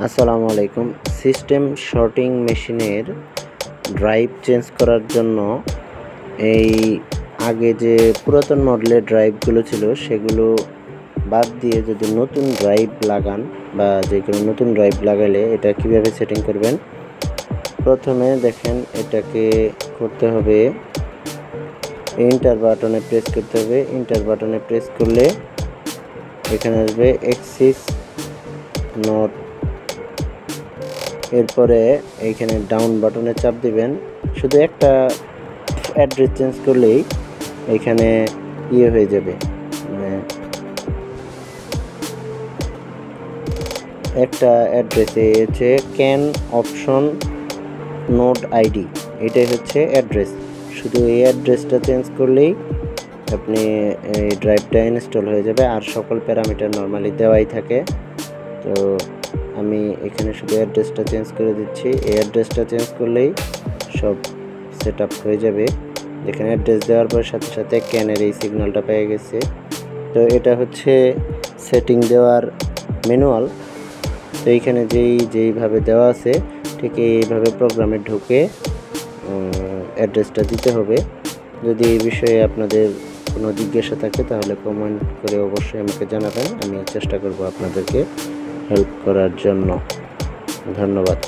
আসসালামু আলাইকুম। System sorting মেশিনের ড্রাইভ চেঞ্জ করার জন্য এই আগে যে পুরাতন মডেলের ড্রাইভগুলো ছিল সেগুলো বাদ দিয়ে যদি নতুন ড্রাইভ লাগান বা যে কোনো নতুন ড্রাইভ লাগালে এটা কিভাবে সেটিং করবেন, প্রথমে দেখেন এটাকে করতে হবে, এন্টার বাটনে প্রেস করতে হবে। এন্টার বাটনে প্রেস করলে এখানে আসবে এক্সিস নট, এরপরে এইখানে ডাউন বাটনে চাপ দিবেন। শুধু একটা অ্যাড্রেস চেঞ্জ করলেই এখানে হয়ে যাবে, একটা অ্যাড্রেসে হচ্ছে ক্যান অপশন নোট আইডি, এটাই হচ্ছে অ্যাড্রেস। শুধু এই অ্যাড্রেসটা চেঞ্জ করলেই আপনি এই ড্রাইভটা ইনস্টল হয়ে যাবে, আর সকল প্যারামিটার নর্মালি দেওয়াই থাকে। তো আমি এখানে শুধু অ্যাড্রেসটা চেঞ্জ করে দিচ্ছি। এই অ্যাড্রেসটা চেঞ্জ করলেই সব সেট আপ হয়ে যাবে। এখানে অ্যাড্রেস দেওয়ার পর সাথে সাথে ক্যানের এই সিগন্যালটা পেয়ে গেছে। তো এটা হচ্ছে সেটিং দেওয়ার ম্যানুয়াল। তো এইখানে যেইভাবে দেওয়া আছে ঠিক এইভাবে প্রোগ্রামে ঢুকে অ্যাড্রেসটা দিতে হবে। যদি এই বিষয়ে আপনাদের কোনো জিজ্ঞাসা থাকে তাহলে কমেন্ট করে অবশ্যই আমাকে জানাবেন, আমি চেষ্টা করব আপনাদেরকে হেল্প করার জন্য। ধন্যবাদ।